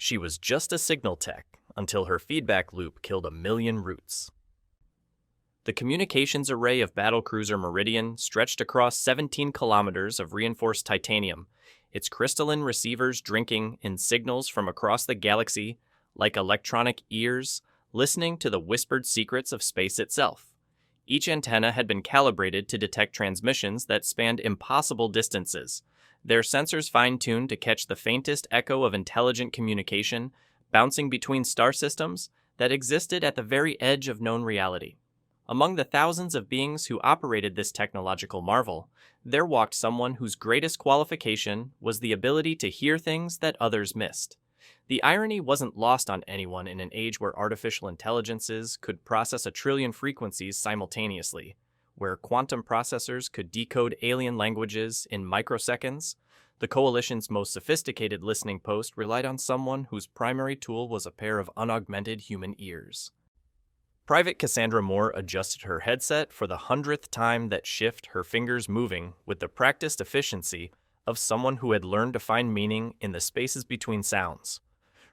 She was just a signal tech until her feedback loop killed 1,000,000 roots. The communications array of battlecruiser Meridian stretched across 17 kilometers of reinforced titanium, its crystalline receivers drinking in signals from across the galaxy like electronic ears, listening to the whispered secrets of space itself. Each antenna had been calibrated to detect transmissions that spanned impossible distances, their sensors fine-tuned to catch the faintest echo of intelligent communication bouncing between star systems that existed at the very edge of known reality. Among the thousands of beings who operated this technological marvel, there walked someone whose greatest qualification was the ability to hear things that others missed. The irony wasn't lost on anyone in an age where artificial intelligences could process 1,000,000,000,000 frequencies simultaneously, where quantum processors could decode alien languages in microseconds. The Coalition's most sophisticated listening post relied on someone whose primary tool was a pair of unaugmented human ears. Private Cassandra Moore adjusted her headset for the 100th time that shift, her fingers moving with the practiced efficiency of someone who had learned to find meaning in the spaces between sounds.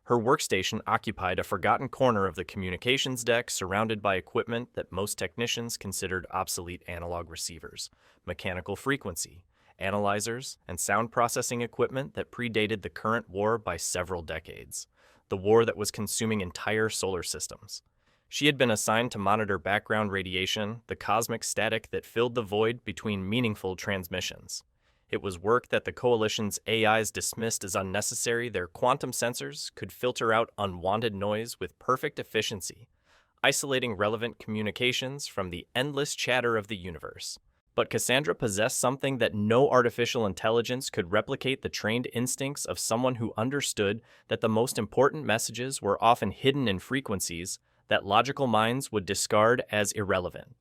Her workstation occupied a forgotten corner of the communications deck, surrounded by equipment that most technicians considered obsolete: analog receivers, mechanical frequency, analyzers, and sound processing equipment that predated the current war by several decades, the war that was consuming entire solar systems. She had been assigned to monitor background radiation, the cosmic static that filled the void between meaningful transmissions. It was work that the Coalition's AIs dismissed as unnecessary. Their quantum sensors could filter out unwanted noise with perfect efficiency, isolating relevant communications from the endless chatter of the universe. But Cassandra possessed something that no artificial intelligence could replicate: the trained instincts of someone who understood that the most important messages were often hidden in frequencies that logical minds would discard as irrelevant.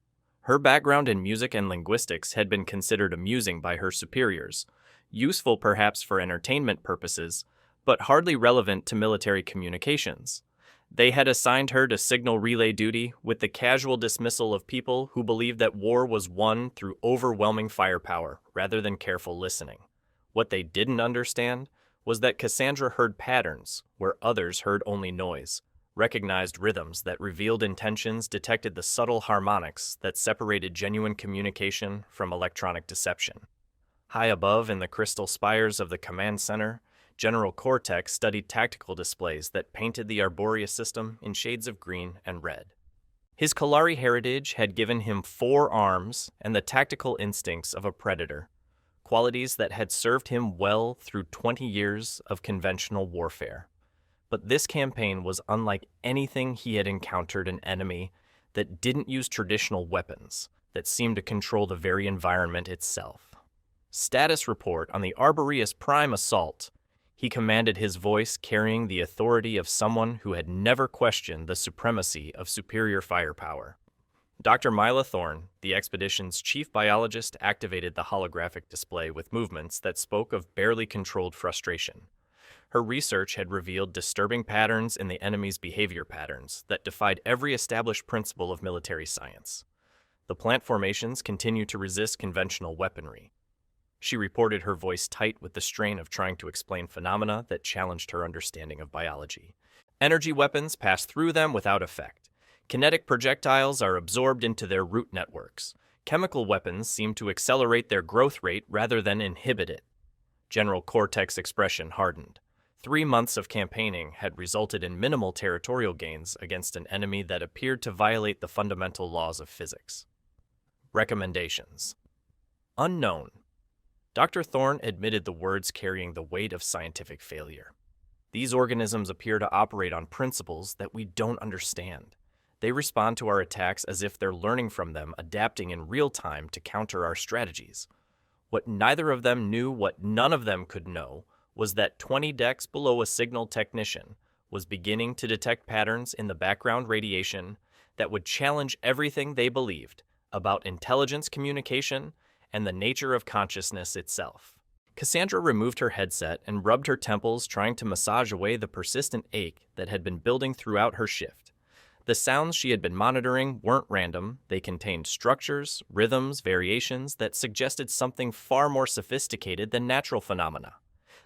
Her background in music and linguistics had been considered amusing by her superiors, useful perhaps for entertainment purposes, but hardly relevant to military communications. They had assigned her to signal relay duty with the casual dismissal of people who believed that war was won through overwhelming firepower rather than careful listening. What they didn't understand was that Cassandra heard patterns where others heard only noise, recognized rhythms that revealed intentions, detected the subtle harmonics that separated genuine communication from electronic deception. High above in the crystal spires of the command center, General Cortex studied tactical displays that painted the Arboreus system in shades of green and red. His Kalari heritage had given him 4 arms and the tactical instincts of a predator, qualities that had served him well through 20 years of conventional warfare. But this campaign was unlike anything he had encountered: an enemy that didn't use traditional weapons, that seemed to control the very environment itself. Status report on the Arboreus Prime assault. He commanded, his voice carrying the authority of someone who had never questioned the supremacy of superior firepower. Dr. Mila Thorne, the expedition's chief biologist, activated the holographic display with movements that spoke of barely controlled frustration. Her research had revealed disturbing patterns in the enemy's behavior patterns that defied every established principle of military science. The plant formations continued to resist conventional weaponry. She reported, her voice tight with the strain of trying to explain phenomena that challenged her understanding of biology. Energy weapons pass through them without effect. Kinetic projectiles are absorbed into their root networks. Chemical weapons seem to accelerate their growth rate rather than inhibit it. General Cortex's expression hardened. 3 months of campaigning had resulted in minimal territorial gains against an enemy that appeared to violate the fundamental laws of physics. Recommendations. Unknown. Dr. Thorne admitted the words carrying the weight of scientific failure. These organisms appear to operate on principles that we don't understand. They respond to our attacks as if they're learning from them, adapting in real time to counter our strategies. What neither of them knew, what none of them could know, was that 20 decks below a signal technician was beginning to detect patterns in the background radiation that would challenge everything they believed about intelligence communication and the nature of consciousness itself. Cassandra removed her headset and rubbed her temples, trying to massage away the persistent ache that had been building throughout her shift. The sounds she had been monitoring weren't random. They contained structures, rhythms, variations that suggested something far more sophisticated than natural phenomena.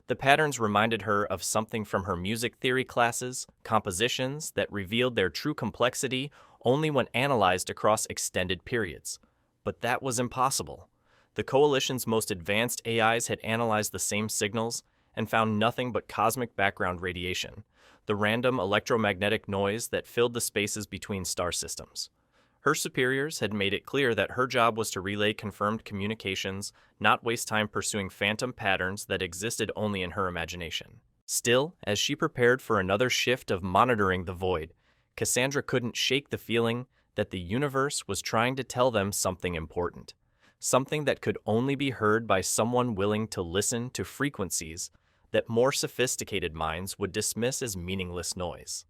The patterns reminded her of something from her music theory classes, compositions that revealed their true complexity only when analyzed across extended periods. But that was impossible. The Coalition's most advanced AIs had analyzed the same signals and found nothing but cosmic background radiation, the random electromagnetic noise that filled the spaces between star systems. Her superiors had made it clear that her job was to relay confirmed communications, not waste time pursuing phantom patterns that existed only in her imagination. Still, as she prepared for another shift of monitoring the void, Cassandra couldn't shake the feeling that the universe was trying to tell them something important, something that could only be heard by someone willing to listen to frequencies that more sophisticated minds would dismiss as meaningless noise.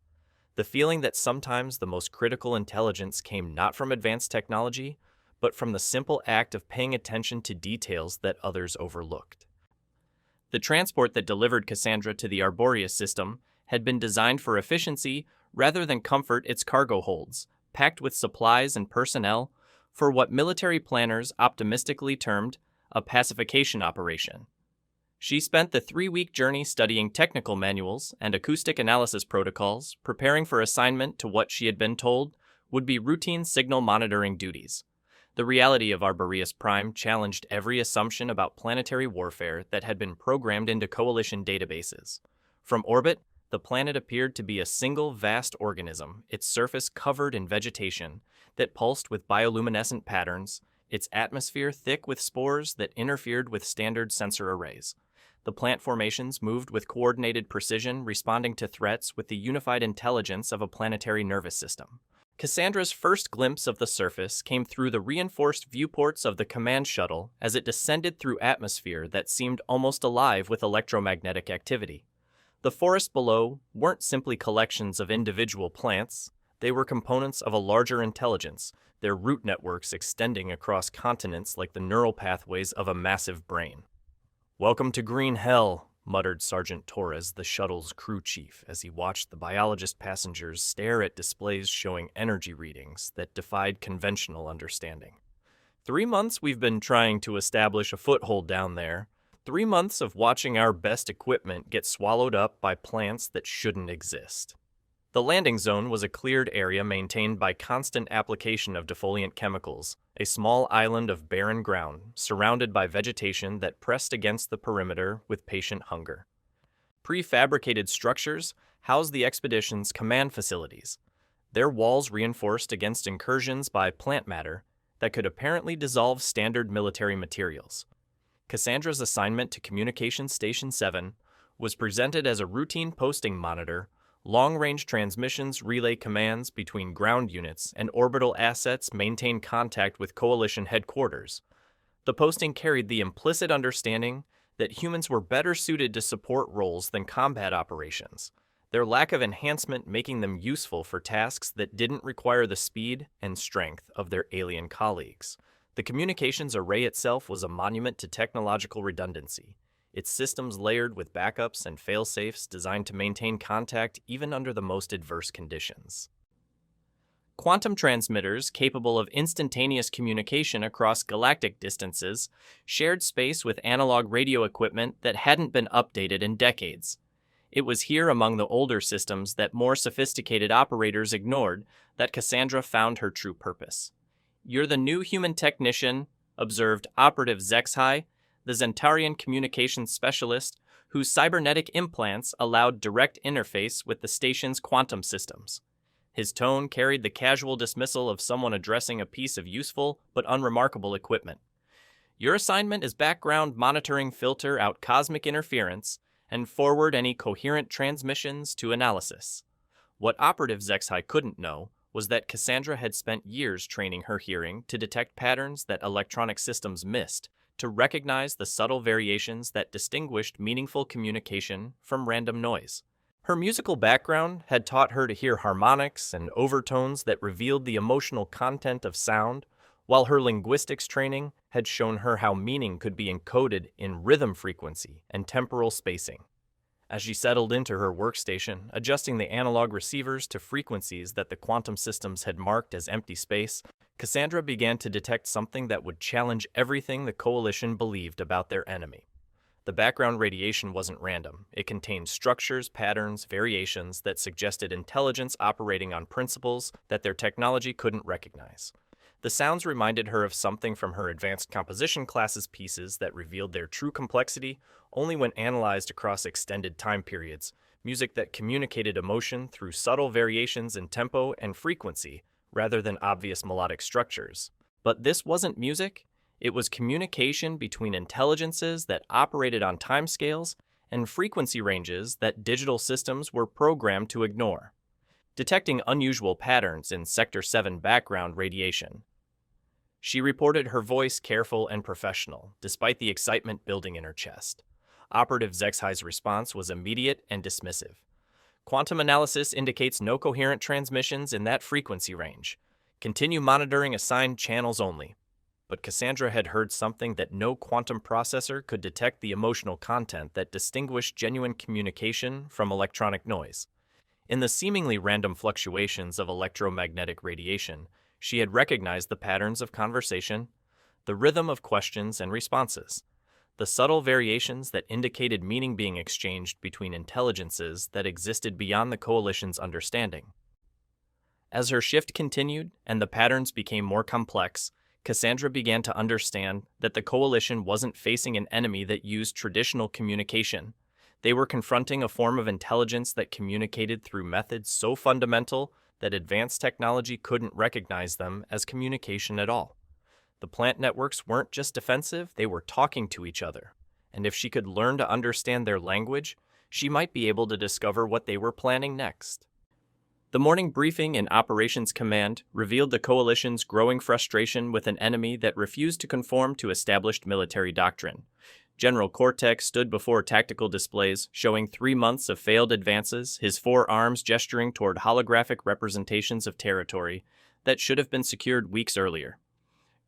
The feeling that sometimes the most critical intelligence came not from advanced technology, but from the simple act of paying attention to details that others overlooked. The transport that delivered Cassandra to the Arboreus system had been designed for efficiency rather than comfort. Its cargo holds, packed with supplies and personnel, for what military planners optimistically termed a pacification operation. She spent the 3-week journey studying technical manuals and acoustic analysis protocols, preparing for assignment to what she had been told would be routine signal monitoring duties. The reality of Arboreus Prime challenged every assumption about planetary warfare that had been programmed into Coalition databases. From orbit, the planet appeared to be a single vast organism, its surface covered in vegetation that pulsed with bioluminescent patterns, its atmosphere thick with spores that interfered with standard sensor arrays. The plant formations moved with coordinated precision, responding to threats with the unified intelligence of a planetary nervous system. Cassandra's first glimpse of the surface came through the reinforced viewports of the command shuttle as it descended through atmosphere that seemed almost alive with electromagnetic activity. The forests below weren't simply collections of individual plants, they were components of a larger intelligence, their root networks extending across continents like the neural pathways of a massive brain. "Welcome to Green Hell," muttered Sergeant Torres, the shuttle's crew chief, as he watched the biologist passengers stare at displays showing energy readings that defied conventional understanding. 3 months we've been trying to establish a foothold down there. 3 months of watching our best equipment get swallowed up by plants that shouldn't exist. The landing zone was a cleared area maintained by constant application of defoliant chemicals, a small island of barren ground surrounded by vegetation that pressed against the perimeter with patient hunger. Prefabricated structures housed the expedition's command facilities, their walls reinforced against incursions by plant matter that could apparently dissolve standard military materials. Cassandra's assignment to Communications Station 7 was presented as a routine posting monitor. Long-range transmissions relay commands between ground units and orbital assets maintain contact with Coalition headquarters. The posting carried the implicit understanding that humans were better suited to support roles than combat operations, their lack of enhancement making them useful for tasks that didn't require the speed and strength of their alien colleagues. The communications array itself was a monument to technological redundancy, its systems layered with backups and fail-safes designed to maintain contact even under the most adverse conditions. Quantum transmitters capable of instantaneous communication across galactic distances shared space with analog radio equipment that hadn't been updated in decades. It was here among the older systems that more sophisticated operators ignored that Cassandra found her true purpose. "You're the new human technician," observed Operative Zexhai, the Zentarian communications specialist whose cybernetic implants allowed direct interface with the station's quantum systems. His tone carried the casual dismissal of someone addressing a piece of useful but unremarkable equipment. "Your assignment is background monitoring, filter out cosmic interference, and forward any coherent transmissions to analysis." What Operative Zexhai couldn't know was that Cassandra had spent years training her hearing to detect patterns that electronic systems missed, to recognize the subtle variations that distinguished meaningful communication from random noise. Her musical background had taught her to hear harmonics and overtones that revealed the emotional content of sound, while her linguistics training had shown her how meaning could be encoded in rhythm frequency and temporal spacing. As she settled into her workstation, adjusting the analog receivers to frequencies that the quantum systems had marked as empty space, Cassandra began to detect something that would challenge everything the Coalition believed about their enemy. The background radiation wasn't random. It contained structures, patterns, variations that suggested intelligence operating on principles that their technology couldn't recognize. The sounds reminded her of something from her advanced composition class's pieces that revealed their true complexity only when analyzed across extended time periods, music that communicated emotion through subtle variations in tempo and frequency rather than obvious melodic structures. But this wasn't music. It was communication between intelligences that operated on timescales and frequency ranges that digital systems were programmed to ignore, detecting unusual patterns in Sector 7 background radiation. She reported her voice careful and professional, despite the excitement building in her chest. Operative Zexhi's response was immediate and dismissive. Quantum analysis indicates no coherent transmissions in that frequency range. Continue monitoring assigned channels only. But Cassandra had heard something that no quantum processor could detect: the emotional content that distinguished genuine communication from electronic noise. In the seemingly random fluctuations of electromagnetic radiation, she had recognized the patterns of conversation, the rhythm of questions and responses, the subtle variations that indicated meaning being exchanged between intelligences that existed beyond the Coalition's understanding. As her shift continued and the patterns became more complex, Cassandra began to understand that the Coalition wasn't facing an enemy that used traditional communication. They were confronting a form of intelligence that communicated through methods so fundamental that advanced technology couldn't recognize them as communication at all. The plant networks weren't just defensive, they were talking to each other. And if she could learn to understand their language, she might be able to discover what they were planning next. The morning briefing in Operations Command revealed the Coalition's growing frustration with an enemy that refused to conform to established military doctrine. General Cortex stood before tactical displays showing 3 months of failed advances, his 4 arms gesturing toward holographic representations of territory that should have been secured weeks earlier.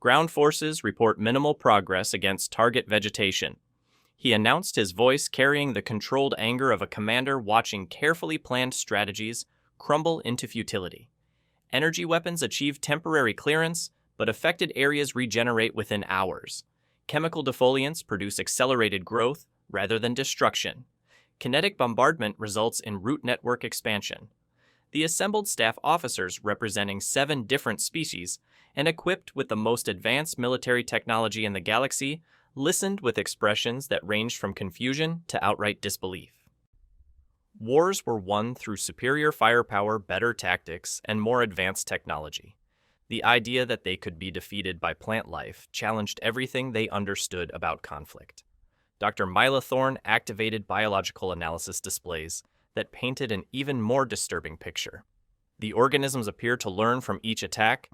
Ground forces report minimal progress against target vegetation. He announced, his voice carrying the controlled anger of a commander watching carefully planned strategies crumble into futility. Energy weapons achieve temporary clearance, but affected areas regenerate within hours. Chemical defoliants produce accelerated growth rather than destruction. Kinetic bombardment results in root network expansion. The assembled staff officers, representing 7 different species and equipped with the most advanced military technology in the galaxy, listened with expressions that ranged from confusion to outright disbelief. Wars were won through superior firepower, better tactics, and more advanced technology. The idea that they could be defeated by plant life challenged everything they understood about conflict. Dr. Myla Thorne activated biological analysis displays that painted an even more disturbing picture. The organisms appear to learn from each attack.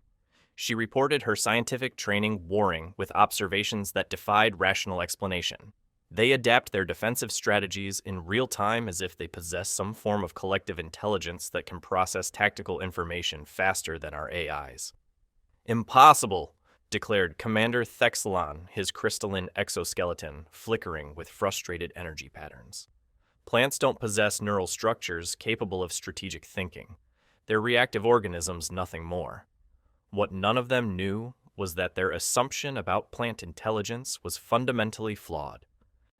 She reported her scientific training warring with observations that defied rational explanation. They adapt their defensive strategies in real time as if they possess some form of collective intelligence that can process tactical information faster than our AIs. "Impossible," declared Commander Thexelon, his crystalline exoskeleton flickering with frustrated energy patterns. Plants don't possess neural structures capable of strategic thinking. They're reactive organisms, nothing more. What none of them knew was that their assumption about plant intelligence was fundamentally flawed.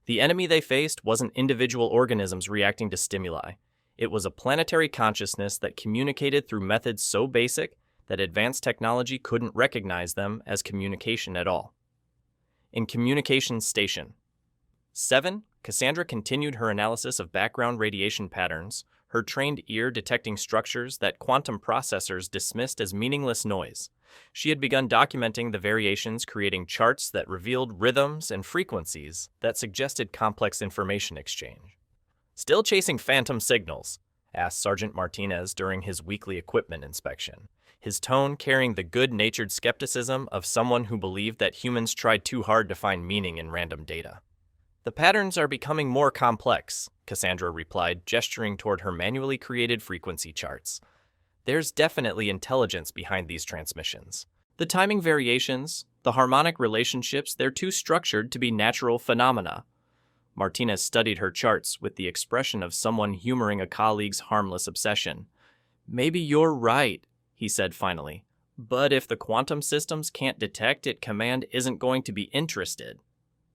The enemy they faced wasn't individual organisms reacting to stimuli. It was a planetary consciousness that communicated through methods so basic that advanced technology couldn't recognize them as communication at all. In Communications Station 7, Cassandra continued her analysis of background radiation patterns, her trained ear detecting structures that quantum processors dismissed as meaningless noise. She had begun documenting the variations, creating charts that revealed rhythms and frequencies that suggested complex information exchange. "Still chasing phantom signals?" asked Sergeant Martinez during his weekly equipment inspection, his tone carrying the good-natured skepticism of someone who believed that humans tried too hard to find meaning in random data. "The patterns are becoming more complex," Cassandra replied, gesturing toward her manually created frequency charts. "There's definitely intelligence behind these transmissions. The timing variations, the harmonic relationships, they're too structured to be natural phenomena." Martinez studied her charts with the expression of someone humoring a colleague's harmless obsession. "Maybe you're right," he said finally. "But if the quantum systems can't detect it, command isn't going to be interested."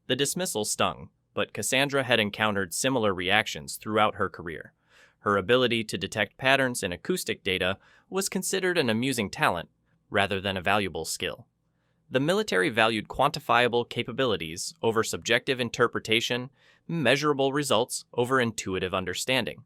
The dismissal stung. but Cassandra had encountered similar reactions throughout her career. Her ability to detect patterns in acoustic data was considered an amusing talent rather than a valuable skill. The military valued quantifiable capabilities over subjective interpretation, measurable results over intuitive understanding.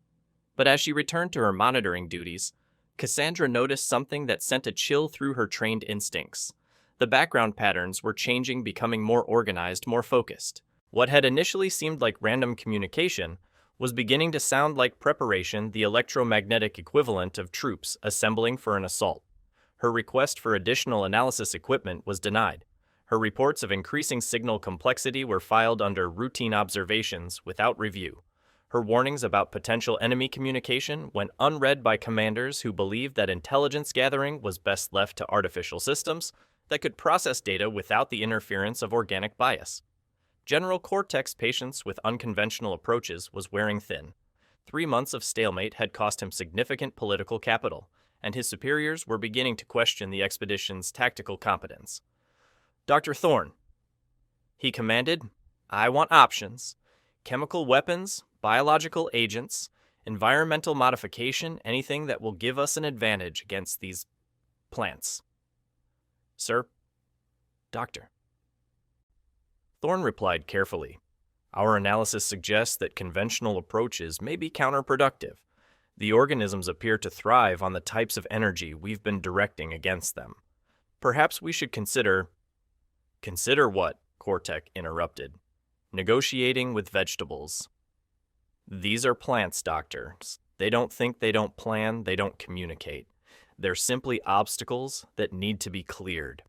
But as she returned to her monitoring duties, Cassandra noticed something that sent a chill through her trained instincts. The background patterns were changing, becoming more organized, more focused. What had initially seemed like random communication was beginning to sound like preparation, the electromagnetic equivalent of troops assembling for an assault. Her request for additional analysis equipment was denied. Her reports of increasing signal complexity were filed under routine observations without review. Her warnings about potential enemy communication went unread by commanders who believed that intelligence gathering was best left to artificial systems that could process data without the interference of organic bias. General Cortex patience with unconventional approaches was wearing thin. 3 months of stalemate had cost him significant political capital, and his superiors were beginning to question the expedition's tactical competence. "Dr. Thorne," he commanded, "I want options. Chemical weapons, biological agents, environmental modification, anything that will give us an advantage against these plants." "Sir?" "Doctor." Thorne replied carefully, "Our analysis suggests that conventional approaches may be counterproductive. The organisms appear to thrive on the types of energy we've been directing against them. Perhaps we should consider—" "Consider what?" Cortec interrupted. "Negotiating with vegetables." "These are plants, doctors. They don't think, they don't plan, they don't communicate. They're simply obstacles that need to be cleared."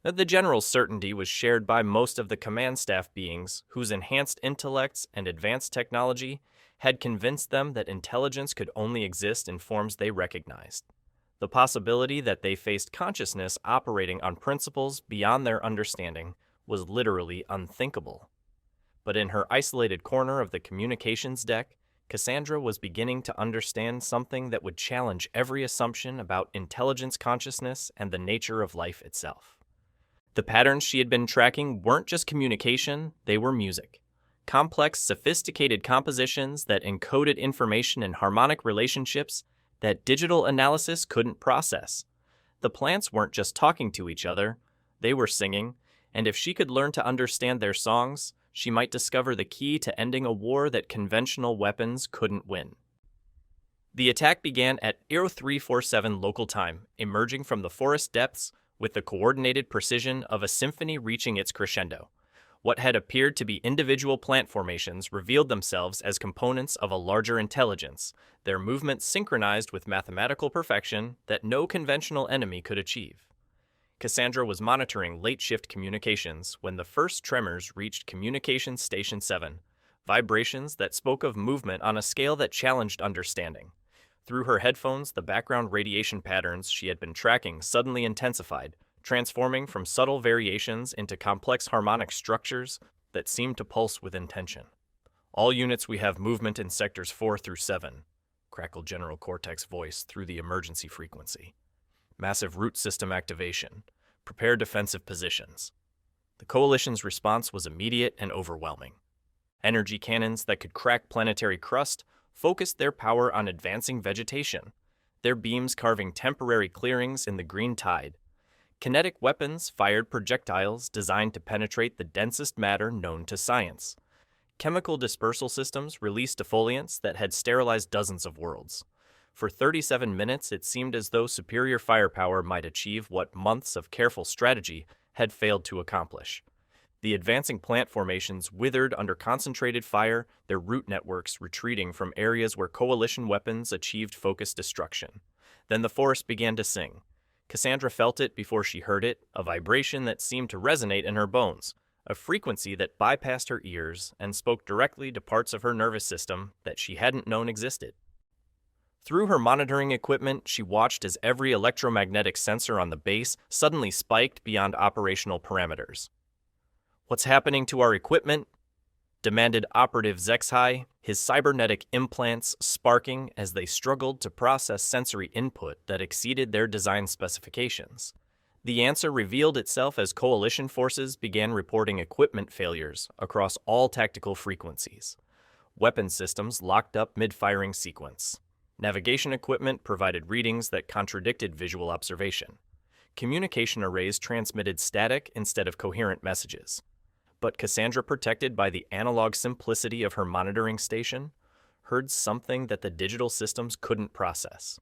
The general's certainty was shared by most of the command staff beings whose enhanced intellects and advanced technology had convinced them that intelligence could only exist in forms they recognized. The possibility that they faced consciousness operating on principles beyond their understanding was literally unthinkable. But in her isolated corner of the communications deck, Cassandra was beginning to understand something that would challenge every assumption about intelligence consciousness and the nature of life itself. The patterns she had been tracking weren't just communication, they were music. Complex, sophisticated compositions that encoded information in harmonic relationships that digital analysis couldn't process. The plants weren't just talking to each other, they were singing, and if she could learn to understand their songs, she might discover the key to ending a war that conventional weapons couldn't win. The attack began at 0347 local time, emerging from the forest depths with the coordinated precision of a symphony reaching its crescendo. What had appeared to be individual plant formations revealed themselves as components of a larger intelligence, their movements synchronized with mathematical perfection that no conventional enemy could achieve. Cassandra was monitoring late-shift communications when the first tremors reached Communications Station 7, vibrations that spoke of movement on a scale that challenged understanding. Through her headphones, the background radiation patterns she had been tracking suddenly intensified, transforming from subtle variations into complex harmonic structures that seemed to pulse with intention. "All units, we have movement in sectors 4 through 7, crackled General Cortex's voice through the emergency frequency. "Massive root system activation. Prepare defensive positions." The Coalition's response was immediate and overwhelming. Energy cannons that could crack planetary crust focused their power on advancing vegetation, their beams carving temporary clearings in the green tide. Kinetic weapons fired projectiles designed to penetrate the densest matter known to science. Chemical dispersal systems released defoliants that had sterilized dozens of worlds. For 37 minutes, it seemed as though superior firepower might achieve what months of careful strategy had failed to accomplish. The advancing plant formations withered under concentrated fire, their root networks retreating from areas where Coalition weapons achieved focused destruction. Then the forest began to sing. Cassandra felt it before she heard it, a vibration that seemed to resonate in her bones, a frequency that bypassed her ears and spoke directly to parts of her nervous system that she hadn't known existed. Through her monitoring equipment, she watched as every electromagnetic sensor on the base suddenly spiked beyond operational parameters. "What's happening to our equipment?" demanded Operative Zexhai, his cybernetic implants sparking as they struggled to process sensory input that exceeded their design specifications. The answer revealed itself as coalition forces began reporting equipment failures across all tactical frequencies. Weapon systems locked up mid-firing sequence. Navigation equipment provided readings that contradicted visual observation. Communication arrays transmitted static instead of coherent messages. But Cassandra, protected by the analog simplicity of her monitoring station, heard something that the digital systems couldn't process.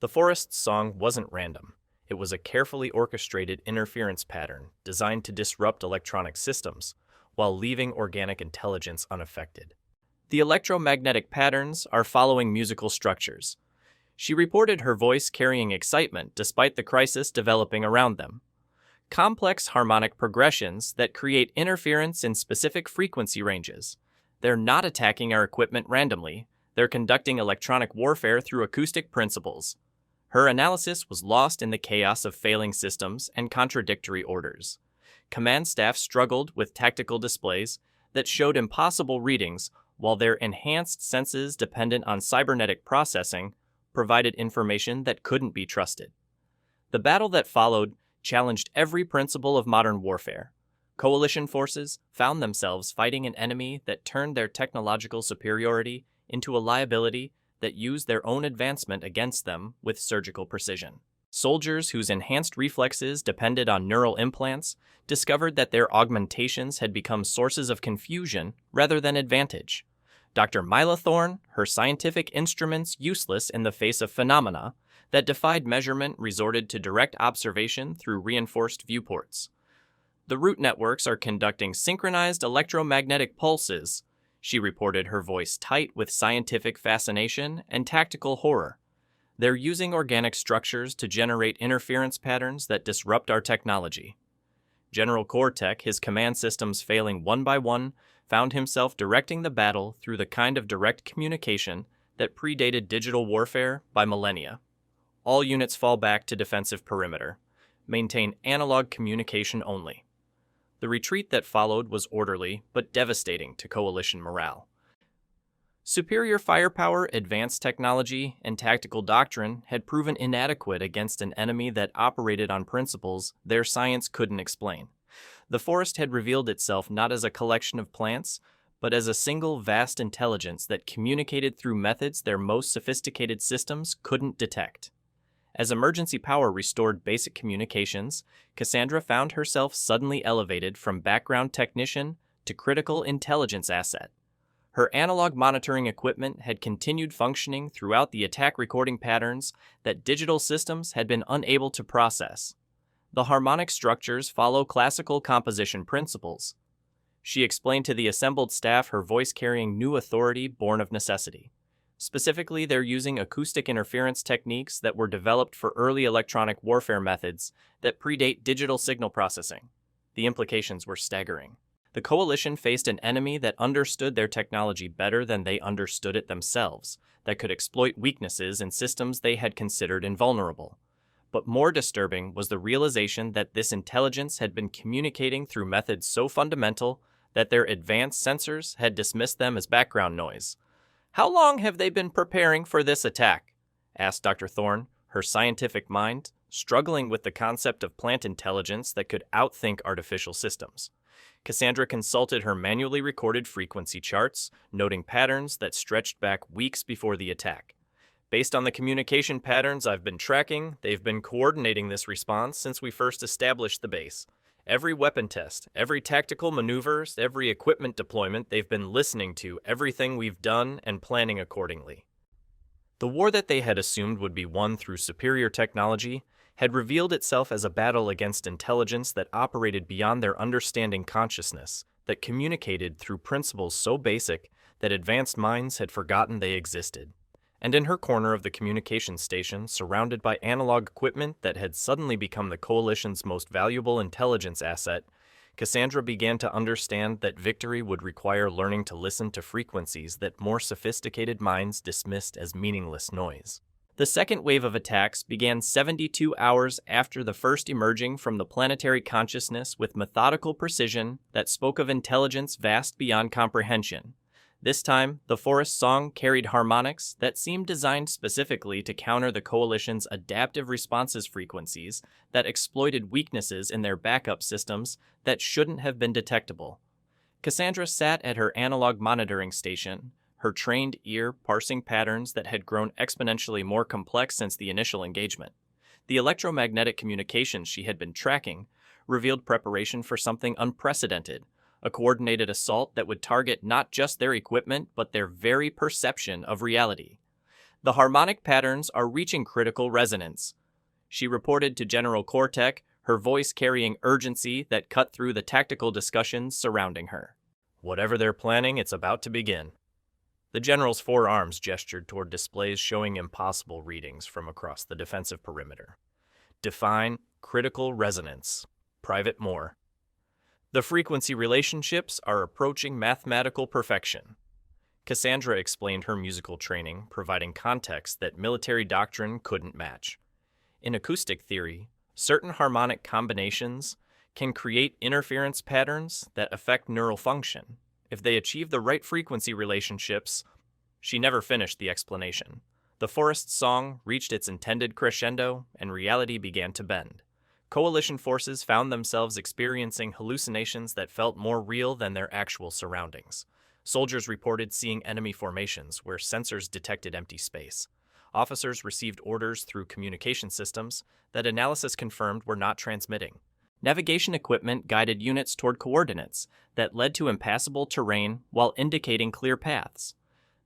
The forest's song wasn't random. It was a carefully orchestrated interference pattern designed to disrupt electronic systems while leaving organic intelligence unaffected. The electromagnetic patterns are following musical structures. She reported, her voice carrying excitement despite the crisis developing around them. Complex harmonic progressions that create interference in specific frequency ranges. They're not attacking our equipment randomly. They're conducting electronic warfare through acoustic principles. Her analysis was lost in the chaos of failing systems and contradictory orders. Command staff struggled with tactical displays that showed impossible readings, while their enhanced senses dependent on cybernetic processing provided information that couldn't be trusted. The battle that followed challenged every principle of modern warfare. Coalition forces found themselves fighting an enemy that turned their technological superiority into a liability that used their own advancement against them with surgical precision. Soldiers whose enhanced reflexes depended on neural implants discovered that their augmentations had become sources of confusion rather than advantage. Dr. Mila Thorne, her scientific instruments useless in the face of phenomena that defied measurement, resorted to direct observation through reinforced viewports. The root networks are conducting synchronized electromagnetic pulses, she reported, her voice tight with scientific fascination and tactical horror. They're using organic structures to generate interference patterns that disrupt our technology. General Cortec, his command systems failing one by one, found himself directing the battle through the kind of direct communication that predated digital warfare by millennia. All units fall back to defensive perimeter. Maintain analog communication only. The retreat that followed was orderly but devastating to coalition morale. Superior firepower, advanced technology, and tactical doctrine had proven inadequate against an enemy that operated on principles their science couldn't explain. The forest had revealed itself not as a collection of plants, but as a single vast intelligence that communicated through methods their most sophisticated systems couldn't detect. As emergency power restored basic communications, Cassandra found herself suddenly elevated from background technician to critical intelligence asset. Her analog monitoring equipment had continued functioning throughout the attack, recording patterns that digital systems had been unable to process. The harmonic structures follow classical composition principles. She explained to the assembled staff, her voice carrying new authority born of necessity. Specifically, they're using acoustic interference techniques that were developed for early electronic warfare methods that predate digital signal processing. The implications were staggering. The coalition faced an enemy that understood their technology better than they understood it themselves, that could exploit weaknesses in systems they had considered invulnerable. But more disturbing was the realization that this intelligence had been communicating through methods so fundamental that their advanced sensors had dismissed them as background noise. "How long have they been preparing for this attack?" asked Dr. Thorne, her scientific mind struggling with the concept of plant intelligence that could outthink artificial systems. Cassandra consulted her manually recorded frequency charts, noting patterns that stretched back weeks before the attack. "Based on the communication patterns I've been tracking, they've been coordinating this response since we first established the base. Every weapon test, every tactical maneuvers, every equipment deployment, they've been listening to everything we've done and planning accordingly." The war that they had assumed would be won through superior technology had revealed itself as a battle against intelligence that operated beyond their understanding consciousness, that communicated through principles so basic that advanced minds had forgotten they existed. And in her corner of the communication station, surrounded by analog equipment that had suddenly become the coalition's most valuable intelligence asset, Cassandra began to understand that victory would require learning to listen to frequencies that more sophisticated minds dismissed as meaningless noise. The second wave of attacks began 72 hours after the first, emerging from the planetary consciousness with methodical precision that spoke of intelligence vast beyond comprehension. This time, the forest song carried harmonics that seemed designed specifically to counter the Coalition's adaptive responses frequencies that exploited weaknesses in their backup systems that shouldn't have been detectable. Cassandra sat at her analog monitoring station, her trained ear parsing patterns that had grown exponentially more complex since the initial engagement. The electromagnetic communications she had been tracking revealed preparation for something unprecedented, a coordinated assault that would target not just their equipment but their very perception of reality. The harmonic patterns are reaching critical resonance, she reported to General Cortec, her voice carrying urgency that cut through the tactical discussions surrounding her. Whatever they're planning, it's about to begin. The general's four arms gestured toward displays showing impossible readings from across the defensive perimeter. Define critical resonance. Private Moore. The frequency relationships are approaching mathematical perfection. Cassandra explained her musical training, providing context that military doctrine couldn't match. In acoustic theory, certain harmonic combinations can create interference patterns that affect neural function. If they achieve the right frequency relationships, she never finished the explanation. The forest song reached its intended crescendo, and reality began to bend. Coalition forces found themselves experiencing hallucinations that felt more real than their actual surroundings. Soldiers reported seeing enemy formations where sensors detected empty space. Officers received orders through communication systems that analysis confirmed were not transmitting. Navigation equipment guided units toward coordinates that led to impassable terrain while indicating clear paths.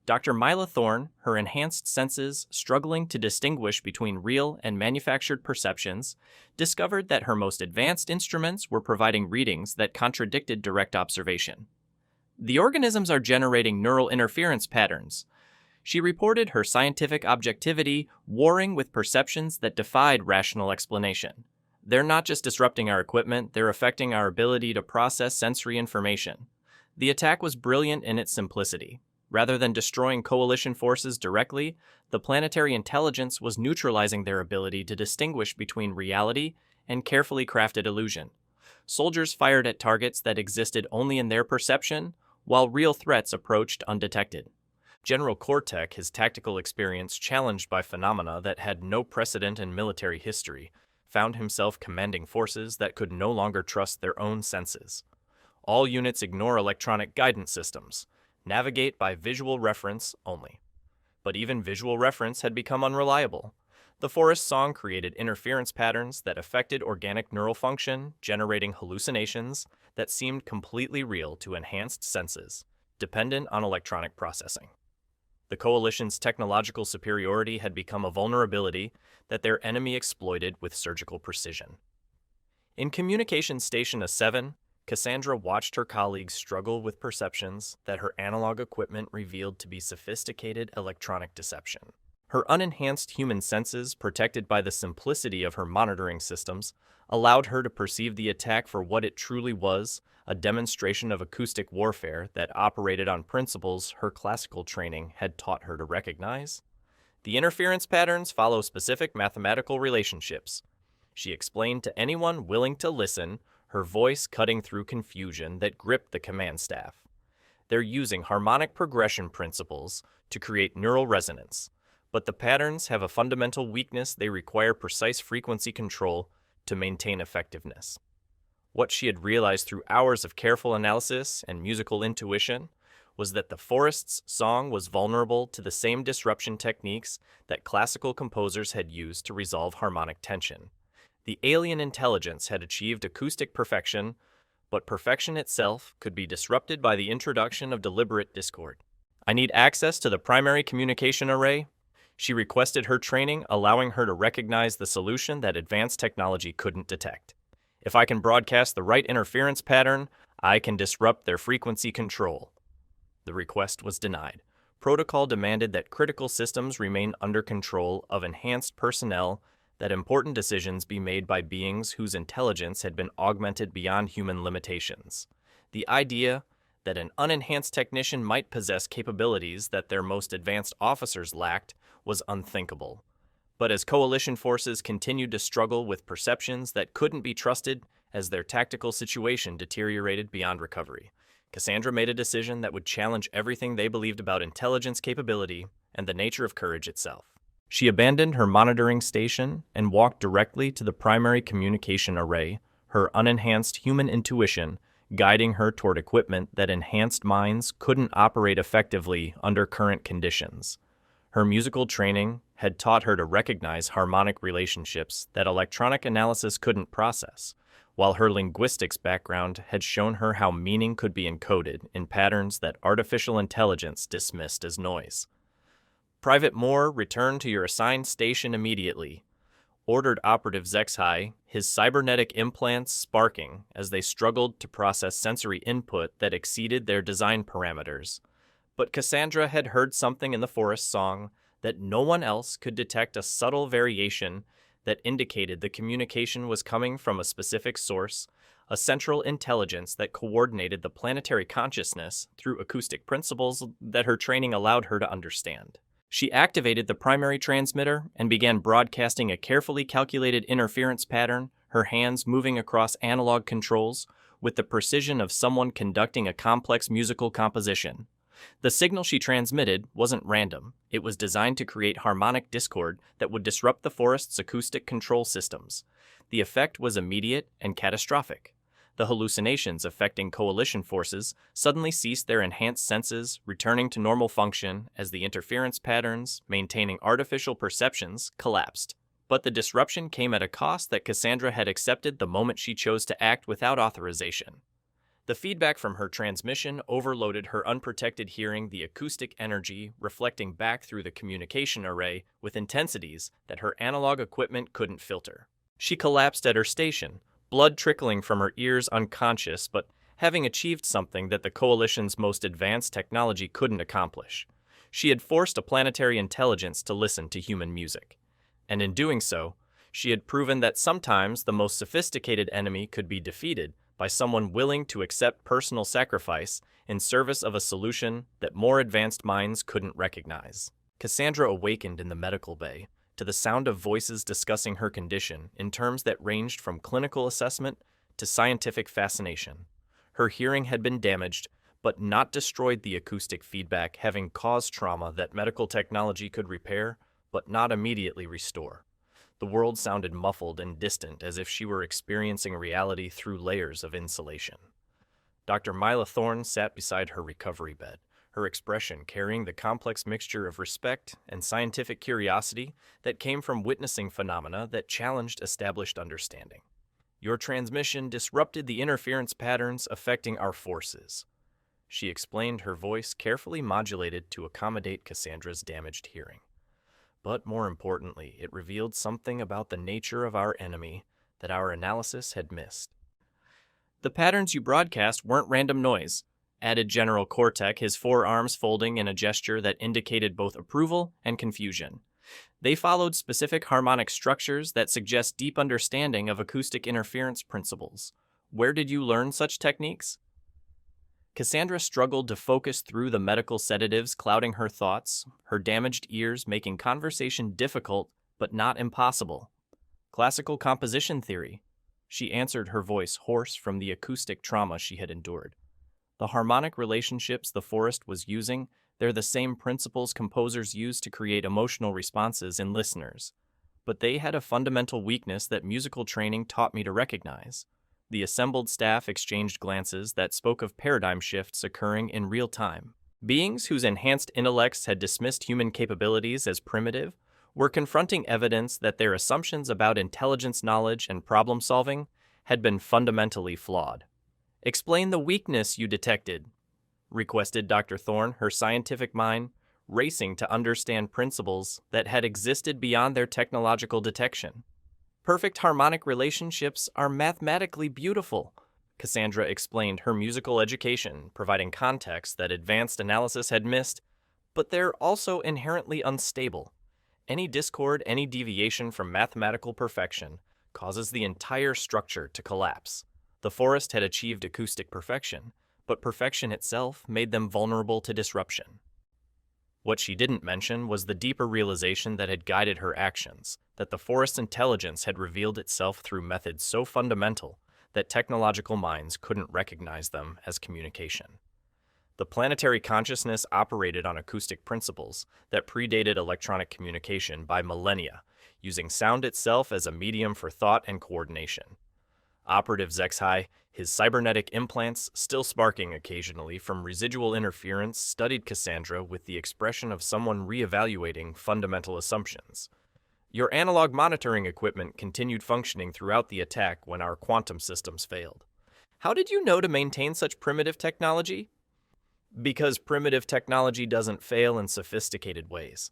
Dr. Mila Thorne, her enhanced senses struggling to distinguish between real and manufactured perceptions, discovered that her most advanced instruments were providing readings that contradicted direct observation. The organisms are generating neural interference patterns. She reported her scientific objectivity warring with perceptions that defied rational explanation. They're not just disrupting our equipment, they're affecting our ability to process sensory information. The attack was brilliant in its simplicity. Rather than destroying coalition forces directly, the planetary intelligence was neutralizing their ability to distinguish between reality and carefully crafted illusion. Soldiers fired at targets that existed only in their perception, while real threats approached undetected. General Cortec, his tactical experience challenged by phenomena that had no precedent in military history, found himself commanding forces that could no longer trust their own senses. All units ignore electronic guidance systems, navigate by visual reference only. But even visual reference had become unreliable. The forest song created interference patterns that affected organic neural function, generating hallucinations that seemed completely real to enhanced senses, dependent on electronic processing. The Coalition's technological superiority had become a vulnerability that their enemy exploited with surgical precision. In Communication Station A7, Cassandra watched her colleagues struggle with perceptions that her analog equipment revealed to be sophisticated electronic deception. Her unenhanced human senses, protected by the simplicity of her monitoring systems, allowed her to perceive the attack for what it truly was, a demonstration of acoustic warfare that operated on principles her classical training had taught her to recognize. The interference patterns follow specific mathematical relationships. She explained to anyone willing to listen, her voice cutting through confusion that gripped the command staff. They're using harmonic progression principles to create neural resonance, but the patterns have a fundamental weakness. They require precise frequency control to maintain effectiveness. What she had realized through hours of careful analysis and musical intuition was that the forest's song was vulnerable to the same disruption techniques that classical composers had used to resolve harmonic tension. The alien intelligence had achieved acoustic perfection, but perfection itself could be disrupted by the introduction of deliberate discord. I need access to the primary communication array. She requested her training, allowing her to recognize the solution that advanced technology couldn't detect. If I can broadcast the right interference pattern, I can disrupt their frequency control. The request was denied. Protocol demanded that critical systems remain under control of enhanced personnel, that important decisions be made by beings whose intelligence had been augmented beyond human limitations. The idea that an unenhanced technician might possess capabilities that their most advanced officers lacked was unthinkable. But as coalition forces continued to struggle with perceptions that couldn't be trusted as their tactical situation deteriorated beyond recovery, Cassandra made a decision that would challenge everything they believed about intelligence capability and the nature of courage itself. She abandoned her monitoring station and walked directly to the primary communication array, her unenhanced human intuition guiding her toward equipment that enhanced minds couldn't operate effectively under current conditions. Her musical training had taught her to recognize harmonic relationships that electronic analysis couldn't process, while her linguistics background had shown her how meaning could be encoded in patterns that artificial intelligence dismissed as noise. Private Moore, return to your assigned station immediately, ordered Operative Zexhai, his cybernetic implants sparking as they struggled to process sensory input that exceeded their design parameters. But Cassandra had heard something in the forest song that no one else could detect, a subtle variation that indicated the communication was coming from a specific source, a central intelligence that coordinated the planetary consciousness through acoustic principles that her training allowed her to understand. She activated the primary transmitter and began broadcasting a carefully calculated interference pattern, her hands moving across analog controls with the precision of someone conducting a complex musical composition. The signal she transmitted wasn't random. It was designed to create harmonic discord that would disrupt the forest's acoustic control systems. The effect was immediate and catastrophic. The hallucinations affecting coalition forces suddenly ceased their enhanced senses, returning to normal function as the interference patterns, maintaining artificial perceptions, collapsed. But the disruption came at a cost that Cassandra had accepted the moment she chose to act without authorization. The feedback from her transmission overloaded her unprotected hearing, the acoustic energy reflecting back through the communication array with intensities that her analog equipment couldn't filter. She collapsed at her station, blood trickling from her ears, unconscious, but having achieved something that the Coalition's most advanced technology couldn't accomplish. She had forced a planetary intelligence to listen to human music. And in doing so, she had proven that sometimes the most sophisticated enemy could be defeated by someone willing to accept personal sacrifice in service of a solution that more advanced minds couldn't recognize. Cassandra awakened in the medical bay to the sound of voices discussing her condition in terms that ranged from clinical assessment to scientific fascination. Her hearing had been damaged, but not destroyed, the acoustic feedback having caused trauma that medical technology could repair, but not immediately restore. The world sounded muffled and distant, as if she were experiencing reality through layers of insulation. Dr. Mila Thorne sat beside her recovery bed, her expression carrying the complex mixture of respect and scientific curiosity that came from witnessing phenomena that challenged established understanding. Your transmission disrupted the interference patterns affecting our forces, she explained, her voice carefully modulated to accommodate Cassandra's damaged hearing. But more importantly, it revealed something about the nature of our enemy that our analysis had missed. The patterns you broadcast weren't random noise, added General Kortek, his forearms folding in a gesture that indicated both approval and confusion. They followed specific harmonic structures that suggest deep understanding of acoustic interference principles. Where did you learn such techniques? Cassandra struggled to focus through the medical sedatives clouding her thoughts, her damaged ears making conversation difficult but not impossible. Classical composition theory, she answered, her voice hoarse from the acoustic trauma she had endured. The harmonic relationships the forest was using, they're the same principles composers use to create emotional responses in listeners. But they had a fundamental weakness that musical training taught me to recognize. The assembled staff exchanged glances that spoke of paradigm shifts occurring in real time. Beings whose enhanced intellects had dismissed human capabilities as primitive were confronting evidence that their assumptions about intelligence, knowledge, and problem-solving had been fundamentally flawed. Explain the weakness you detected, requested Dr. Thorne, her scientific mind racing to understand principles that had existed beyond their technological detection. Perfect harmonic relationships are mathematically beautiful, Cassandra explained, her musical education providing context that advanced analysis had missed, but they're also inherently unstable. Any discord, any deviation from mathematical perfection causes the entire structure to collapse. The forest had achieved acoustic perfection, but perfection itself made them vulnerable to disruption. What she didn't mention was the deeper realization that had guided her actions, that the forest's intelligence had revealed itself through methods so fundamental that technological minds couldn't recognize them as communication. The planetary consciousness operated on acoustic principles that predated electronic communication by millennia, using sound itself as a medium for thought and coordination. Operative Zexhai, his cybernetic implants still sparking occasionally from residual interference, studied Cassandra with the expression of someone reevaluating fundamental assumptions. Your analog monitoring equipment continued functioning throughout the attack when our quantum systems failed. How did you know to maintain such primitive technology? Because primitive technology doesn't fail in sophisticated ways,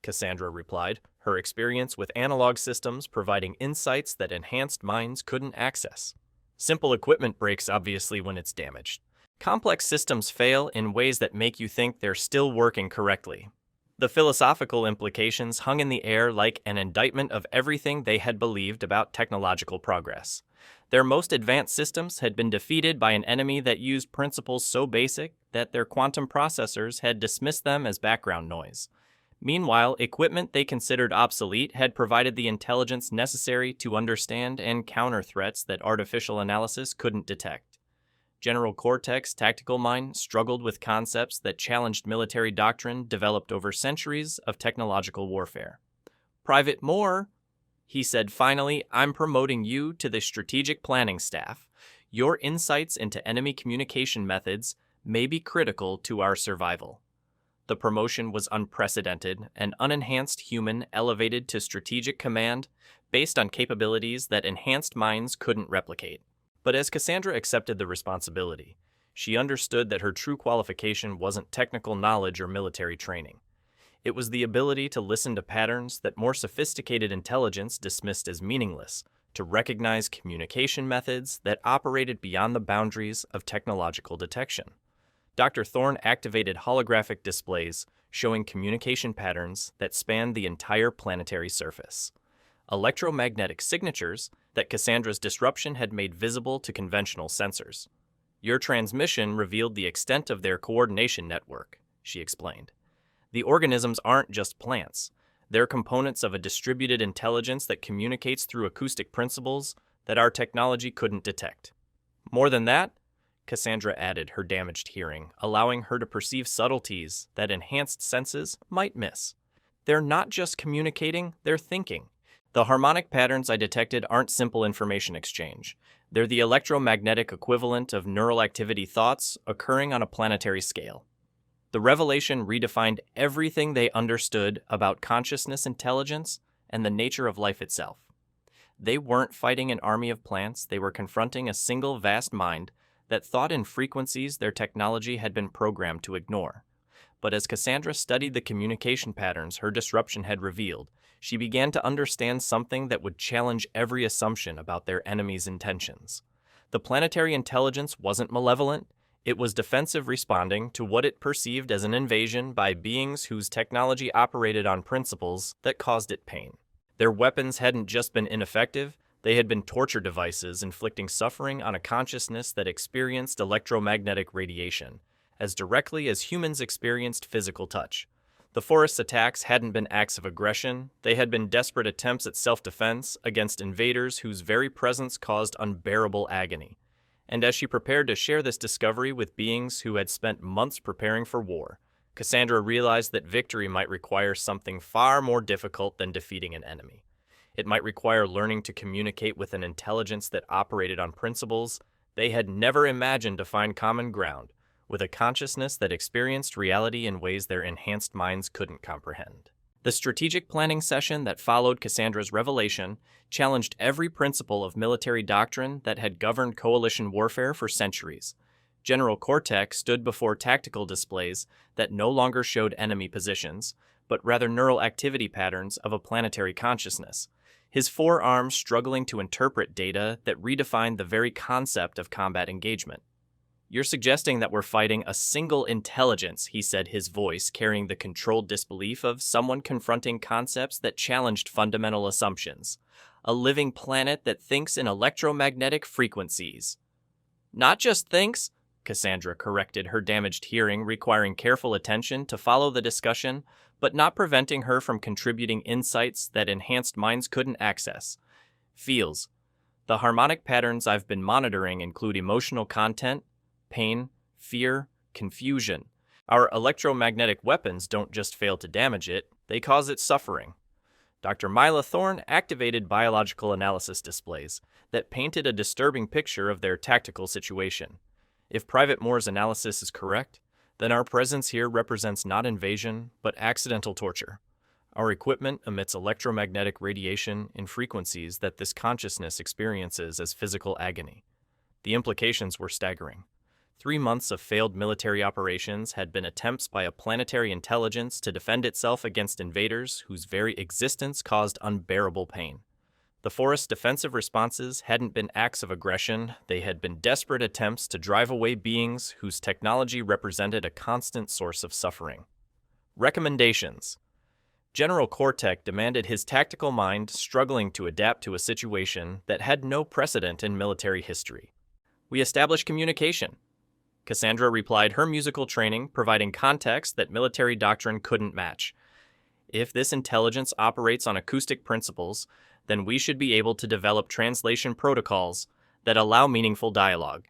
Cassandra replied, her experience with analog systems providing insights that enhanced minds couldn't access. Simple equipment breaks obviously when it's damaged. Complex systems fail in ways that make you think they're still working correctly. The philosophical implications hung in the air like an indictment of everything they had believed about technological progress. Their most advanced systems had been defeated by an enemy that used principles so basic that their quantum processors had dismissed them as background noise. Meanwhile, equipment they considered obsolete had provided the intelligence necessary to understand and counter threats that artificial analysis couldn't detect. General Cortex's tactical mind struggled with concepts that challenged military doctrine developed over centuries of technological warfare. Private Moore, he said finally, I'm promoting you to the strategic planning staff. Your insights into enemy communication methods may be critical to our survival. The promotion was unprecedented, an unenhanced human elevated to strategic command based on capabilities that enhanced minds couldn't replicate. But as Cassandra accepted the responsibility, she understood that her true qualification wasn't technical knowledge or military training. It was the ability to listen to patterns that more sophisticated intelligence dismissed as meaningless, to recognize communication methods that operated beyond the boundaries of technological detection. Dr. Thorne activated holographic displays showing communication patterns that spanned the entire planetary surface. Electromagnetic signatures that Cassandra's disruption had made visible to conventional sensors. Your transmission revealed the extent of their coordination network, she explained. The organisms aren't just plants. They're components of a distributed intelligence that communicates through acoustic principles that our technology couldn't detect. More than that, Cassandra added her damaged hearing, allowing her to perceive subtleties that enhanced senses might miss. They're not just communicating, they're thinking. The harmonic patterns I detected aren't simple information exchange. They're the electromagnetic equivalent of neural activity thoughts occurring on a planetary scale. The revelation redefined everything they understood about consciousness intelligence and the nature of life itself. They weren't fighting an army of plants, they were confronting a single vast mind that thought in frequencies their technology had been programmed to ignore. But as Cassandra studied the communication patterns her disruption had revealed, she began to understand something that would challenge every assumption about their enemy's intentions. The planetary intelligence wasn't malevolent, it was defensive, responding to what it perceived as an invasion by beings whose technology operated on principles that caused it pain. Their weapons hadn't just been ineffective, they had been torture devices inflicting suffering on a consciousness that experienced electromagnetic radiation, as directly as humans experienced physical touch. The forest's attacks hadn't been acts of aggression, they had been desperate attempts at self-defense against invaders whose very presence caused unbearable agony. And as she prepared to share this discovery with beings who had spent months preparing for war, Cassandra realized that victory might require something far more difficult than defeating an enemy. It might require learning to communicate with an intelligence that operated on principles they had never imagined to find common ground, with a consciousness that experienced reality in ways their enhanced minds couldn't comprehend. The strategic planning session that followed Cassandra's revelation challenged every principle of military doctrine that had governed coalition warfare for centuries. General Cortex stood before tactical displays that no longer showed enemy positions, but rather neural activity patterns of a planetary consciousness, his forearms struggling to interpret data that redefined the very concept of combat engagement. You're suggesting that we're fighting a single intelligence, he said, his voice carrying the controlled disbelief of someone confronting concepts that challenged fundamental assumptions. A living planet that thinks in electromagnetic frequencies. Not just thinks, Cassandra corrected, her damaged hearing requiring careful attention to follow the discussion, but not preventing her from contributing insights that enhanced minds couldn't access. Feels. The harmonic patterns I've been monitoring include emotional content, pain, fear, confusion. Our electromagnetic weapons don't just fail to damage it, they cause it suffering. Dr. Myla Thorne activated biological analysis displays that painted a disturbing picture of their tactical situation. If Private Moore's analysis is correct, then our presence here represents not invasion, but accidental torture. Our equipment emits electromagnetic radiation in frequencies that this consciousness experiences as physical agony. The implications were staggering. 3 months of failed military operations had been attempts by a planetary intelligence to defend itself against invaders whose very existence caused unbearable pain. The forest's defensive responses hadn't been acts of aggression, they had been desperate attempts to drive away beings whose technology represented a constant source of suffering. Recommendations. General Kortek demanded his tactical mind struggling to adapt to a situation that had no precedent in military history. We established communication. Cassandra replied her musical training providing context that military doctrine couldn't match. If this intelligence operates on acoustic principles, then we should be able to develop translation protocols that allow meaningful dialogue.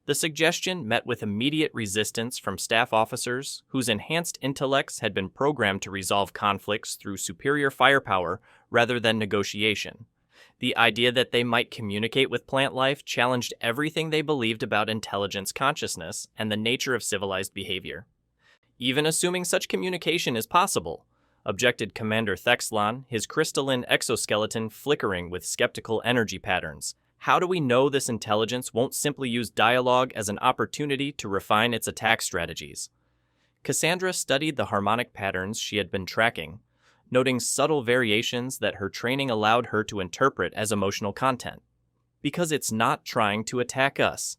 The suggestion met with immediate resistance from staff officers whose enhanced intellects had been programmed to resolve conflicts through superior firepower rather than negotiation. The idea that they might communicate with plant life challenged everything they believed about intelligence consciousness and the nature of civilized behavior. Even assuming such communication is possible, objected Commander Thexlon, his crystalline exoskeleton flickering with skeptical energy patterns. How do we know this intelligence won't simply use dialogue as an opportunity to refine its attack strategies? Cassandra studied the harmonic patterns she had been tracking, noting subtle variations that her training allowed her to interpret as emotional content. Because it's not trying to attack us.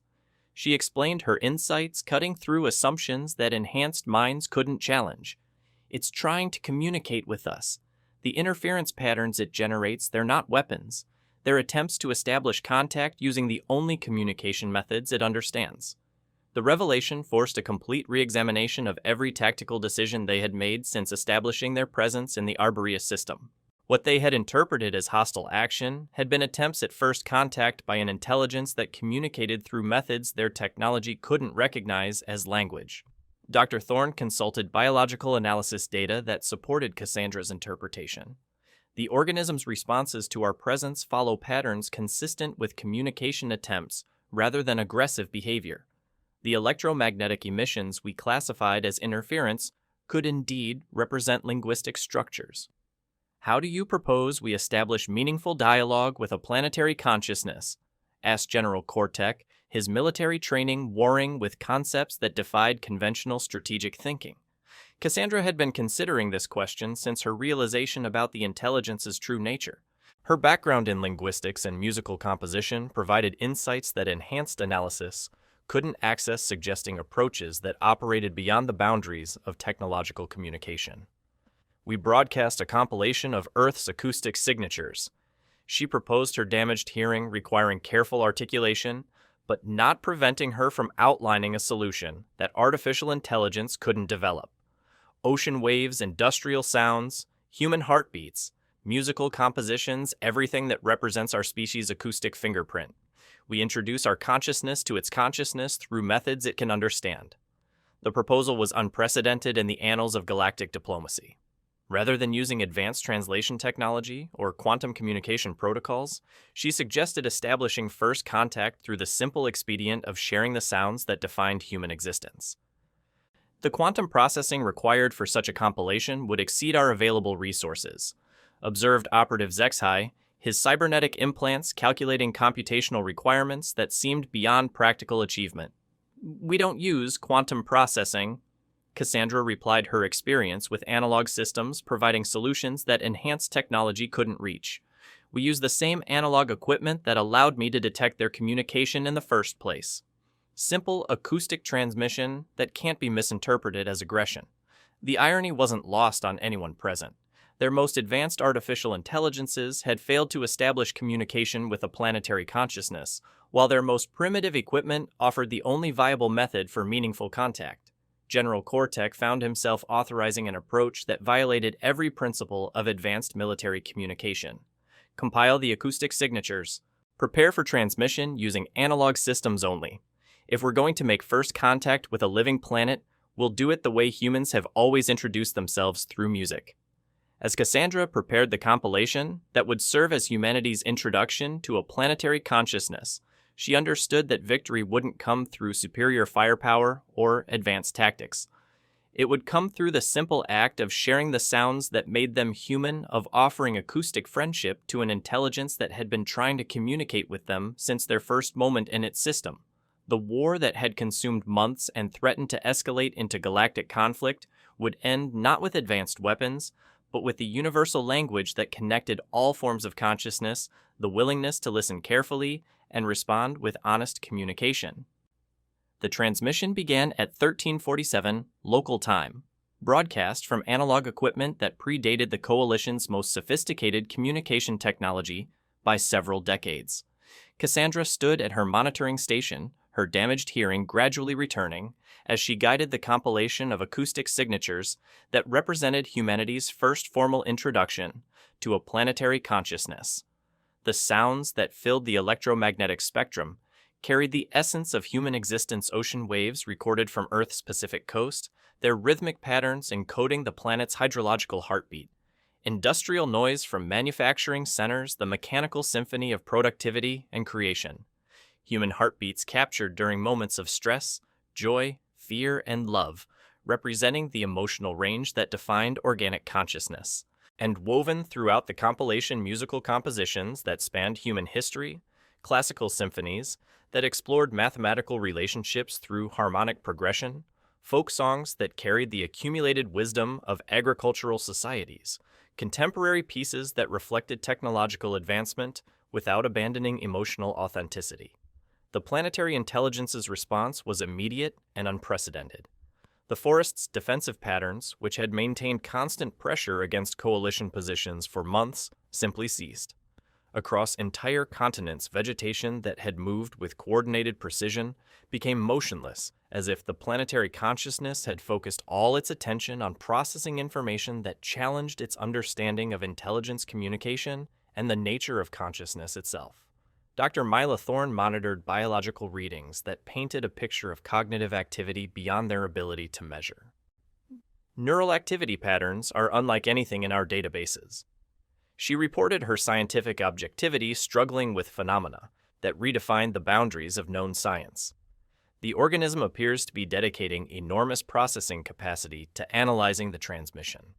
She explained her insights cutting through assumptions that enhanced minds couldn't challenge. It's trying to communicate with us. The interference patterns it generates, they're not weapons. They're attempts to establish contact using the only communication methods it understands. The revelation forced a complete re-examination of every tactical decision they had made since establishing their presence in the Arboreus system. What they had interpreted as hostile action had been attempts at first contact by an intelligence that communicated through methods their technology couldn't recognize as language. Dr. Thorne consulted biological analysis data that supported Cassandra's interpretation. The organism's responses to our presence follow patterns consistent with communication attempts rather than aggressive behavior. The electromagnetic emissions we classified as interference could indeed represent linguistic structures. How do you propose we establish meaningful dialogue with a planetary consciousness? Asked General Kortek, his military training warring with concepts that defied conventional strategic thinking. Cassandra had been considering this question since her realization about the intelligence's true nature. Her background in linguistics and musical composition provided insights that enhanced analysis couldn't access, suggesting approaches that operated beyond the boundaries of technological communication. We broadcast a compilation of Earth's acoustic signatures. She proposed her damaged hearing requiring careful articulation, but not preventing her from outlining a solution that artificial intelligence couldn't develop. Ocean waves, industrial sounds, human heartbeats, musical compositions, everything that represents our species' acoustic fingerprint. We introduce our consciousness to its consciousness through methods it can understand. The proposal was unprecedented in the annals of galactic diplomacy. Rather than using advanced translation technology or quantum communication protocols, she suggested establishing first contact through the simple expedient of sharing the sounds that defined human existence. The quantum processing required for such a compilation would exceed our available resources, observed Operative Zexhai, his cybernetic implants calculating computational requirements that seemed beyond practical achievement. We don't use quantum processing, Cassandra replied her experience with analog systems providing solutions that enhanced technology couldn't reach. We use the same analog equipment that allowed me to detect their communication in the first place. Simple acoustic transmission that can't be misinterpreted as aggression. The irony wasn't lost on anyone present. Their most advanced artificial intelligences had failed to establish communication with a planetary consciousness, while their most primitive equipment offered the only viable method for meaningful contact. General Kortek found himself authorizing an approach that violated every principle of advanced military communication. Compile the acoustic signatures, Prepare for transmission using analog systems only. If we're going to make first contact with a living planet, we'll do it the way humans have always introduced themselves, through music. As Cassandra prepared the compilation that would serve as humanity's introduction to a planetary consciousness, she understood that victory wouldn't come through superior firepower or advanced tactics. It would come through the simple act of sharing the sounds that made them human, of offering acoustic friendship to an intelligence that had been trying to communicate with them since their first moment in its system. The war that had consumed months and threatened to escalate into galactic conflict would end not with advanced weapons, but with the universal language that connected all forms of consciousness, the willingness to listen carefully and respond with honest communication. The transmission began at 1347 local time, broadcast from analog equipment that predated the Coalition's most sophisticated communication technology by several decades. Cassandra stood at her monitoring station, her damaged hearing gradually returning, as she guided the compilation of acoustic signatures that represented humanity's first formal introduction to a planetary consciousness. The sounds that filled the electromagnetic spectrum carried the essence of human existence: ocean waves recorded from Earth's Pacific coast, their rhythmic patterns encoding the planet's hydrological heartbeat. Industrial noise from manufacturing centers, the mechanical symphony of productivity and creation. Human heartbeats captured during moments of stress, joy, fear, and love, representing the emotional range that defined organic consciousness. And woven throughout the compilation, musical compositions that spanned human history, classical symphonies that explored mathematical relationships through harmonic progression, folk songs that carried the accumulated wisdom of agricultural societies, contemporary pieces that reflected technological advancement without abandoning emotional authenticity. The planetary intelligence's response was immediate and unprecedented. The forest's defensive patterns, which had maintained constant pressure against coalition positions for months, simply ceased. Across entire continents, vegetation that had moved with coordinated precision became motionless, as if the planetary consciousness had focused all its attention on processing information that challenged its understanding of intelligence communication and the nature of consciousness itself. Dr. Myla Thorne monitored biological readings that painted a picture of cognitive activity beyond their ability to measure. Neural activity patterns are unlike anything in our databases. She reported her scientific objectivity struggling with phenomena that redefined the boundaries of known science. The organism appears to be dedicating enormous processing capacity to analyzing the transmission.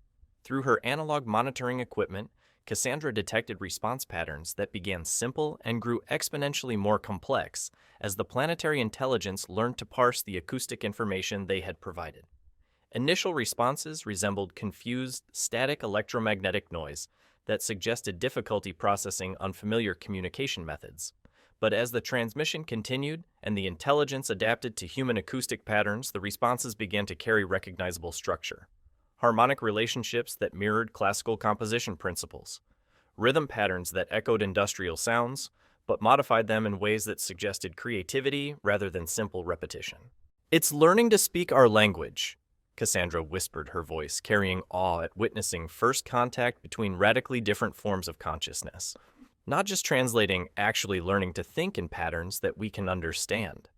Through her analog monitoring equipment, Cassandra detected response patterns that began simple and grew exponentially more complex as the planetary intelligence learned to parse the acoustic information they had provided. Initial responses resembled confused, static electromagnetic noise that suggested difficulty processing unfamiliar communication methods. But as the transmission continued and the intelligence adapted to human acoustic patterns, the responses began to carry recognizable structure. Harmonic relationships that mirrored classical composition principles, rhythm patterns that echoed industrial sounds, but modified them in ways that suggested creativity rather than simple repetition. "It's learning to speak our language," Cassandra whispered, her voice carrying awe at witnessing first contact between radically different forms of consciousness. Not just translating, actually learning to think in patterns that we can understand.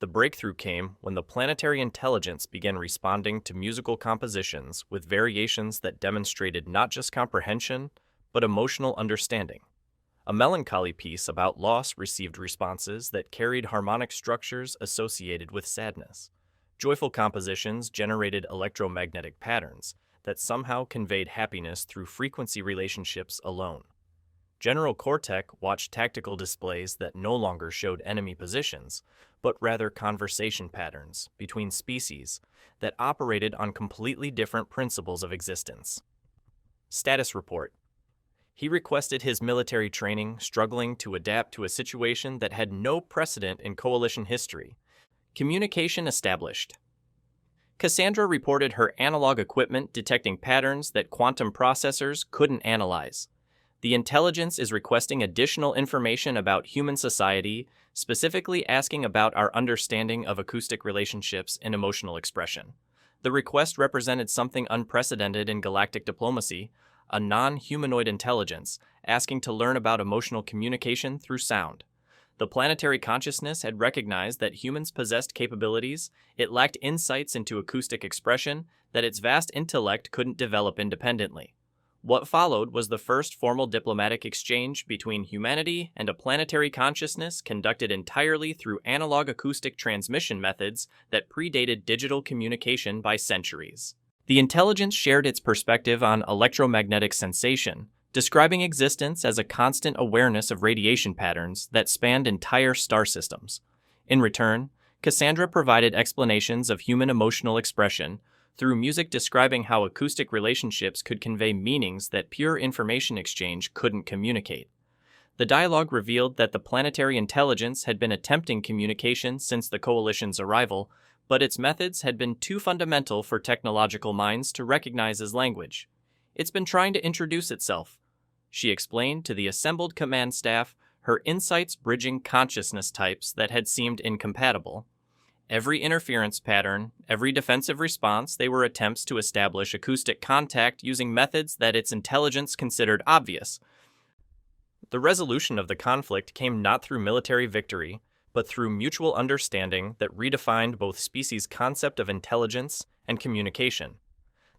The breakthrough came when the planetary intelligence began responding to musical compositions with variations that demonstrated not just comprehension, but emotional understanding. A melancholy piece about loss received responses that carried harmonic structures associated with sadness. Joyful compositions generated electromagnetic patterns that somehow conveyed happiness through frequency relationships alone. General Cortec watched tactical displays that no longer showed enemy positions, but rather conversation patterns between species that operated on completely different principles of existence. Status report. He requested his military training, struggling to adapt to a situation that had no precedent in Coalition history. Communication established. Cassandra reported her analog equipment detecting patterns that quantum processors couldn't analyze. The intelligence is requesting additional information about human society, specifically asking about our understanding of acoustic relationships and emotional expression. The request represented something unprecedented in galactic diplomacy, a non-humanoid intelligence asking to learn about emotional communication through sound. The planetary consciousness had recognized that humans possessed capabilities, it lacked insights into acoustic expression, that its vast intellect couldn't develop independently. What followed was the first formal diplomatic exchange between humanity and a planetary consciousness conducted entirely through analog acoustic transmission methods that predated digital communication by centuries. The intelligence shared its perspective on electromagnetic sensation, describing existence as a constant awareness of radiation patterns that spanned entire star systems. In return, Cassandra provided explanations of human emotional expression through music describing how acoustic relationships could convey meanings that pure information exchange couldn't communicate. The dialogue revealed that the planetary intelligence had been attempting communication since the Coalition's arrival, but its methods had been too fundamental for technological minds to recognize as language. It's been trying to introduce itself, she explained to the assembled command staff, her insights bridging consciousness types that had seemed incompatible. Every interference pattern, every defensive response, they were attempts to establish acoustic contact using methods that its intelligence considered obvious. The resolution of the conflict came not through military victory, but through mutual understanding that redefined both species' concept of intelligence and communication.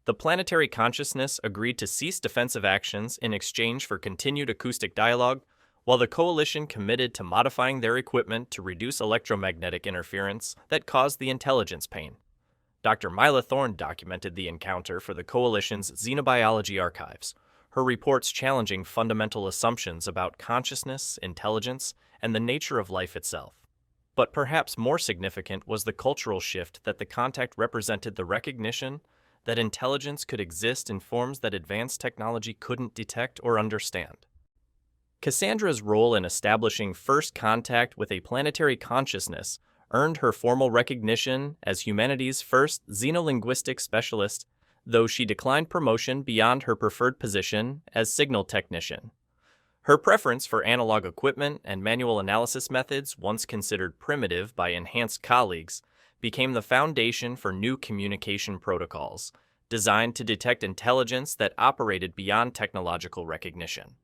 The planetary consciousness agreed to cease defensive actions in exchange for continued acoustic dialogue, while the Coalition committed to modifying their equipment to reduce electromagnetic interference that caused the intelligence pain. Dr. Mila Thorne documented the encounter for the Coalition's Xenobiology archives, her reports challenging fundamental assumptions about consciousness, intelligence, and the nature of life itself. But perhaps more significant was the cultural shift that the contact represented, the recognition that intelligence could exist in forms that advanced technology couldn't detect or understand. Cassandra's role in establishing first contact with a planetary consciousness earned her formal recognition as humanity's first xenolinguistic specialist, though she declined promotion beyond her preferred position as signal technician. Her preference for analog equipment and manual analysis methods, once considered primitive by enhanced colleagues, became the foundation for new communication protocols, designed to detect intelligence that operated beyond technological recognition.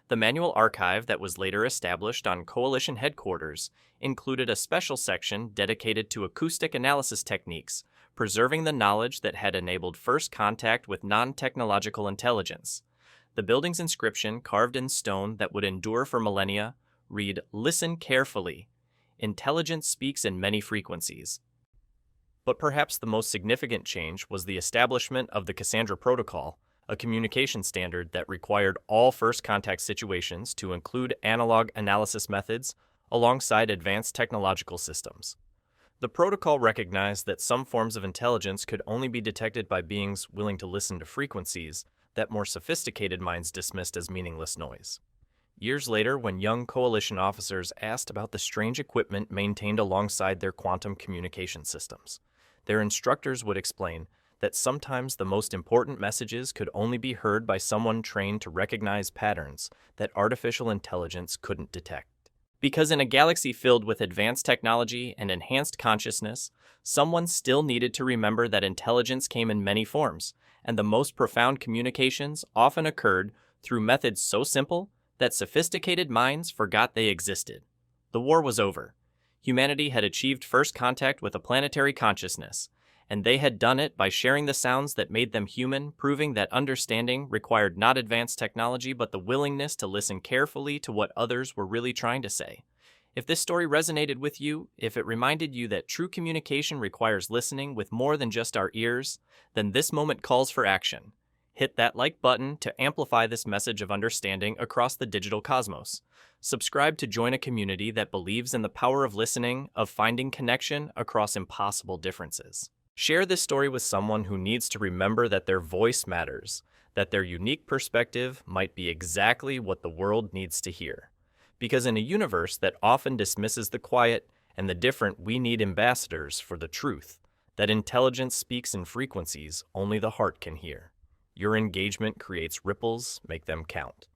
The manual archive that was later established on Coalition headquarters included a special section dedicated to acoustic analysis techniques, preserving the knowledge that had enabled first contact with non-technological intelligence. The building's inscription, carved in stone that would endure for millennia, read, "Listen carefully. Intelligence speaks in many frequencies." But perhaps the most significant change was the establishment of the Cassandra Protocol, a communication standard that required all first contact situations to include analog analysis methods alongside advanced technological systems. The protocol recognized that some forms of intelligence could only be detected by beings willing to listen to frequencies that more sophisticated minds dismissed as meaningless noise. Years later, when young Coalition officers asked about the strange equipment maintained alongside their quantum communication systems, their instructors would explain that sometimes the most important messages could only be heard by someone trained to recognize patterns that artificial intelligence couldn't detect. Because in a galaxy filled with advanced technology and enhanced consciousness, someone still needed to remember that intelligence came in many forms, and the most profound communications often occurred through methods so simple that sophisticated minds forgot they existed. The war was over. Humanity had achieved first contact with a planetary consciousness, and they had done it by sharing the sounds that made them human, proving that understanding required not advanced technology but the willingness to listen carefully to what others were really trying to say. If this story resonated with you, if it reminded you that true communication requires listening with more than just our ears, then this moment calls for action. Hit that like button to amplify this message of understanding across the digital cosmos. Subscribe to join a community that believes in the power of listening, of finding connection across impossible differences. Share this story with someone who needs to remember that their voice matters, that their unique perspective might be exactly what the world needs to hear. Because in a universe that often dismisses the quiet and the different, we need ambassadors for the truth, that intelligence speaks in frequencies only the heart can hear. Your engagement creates ripples, make them count.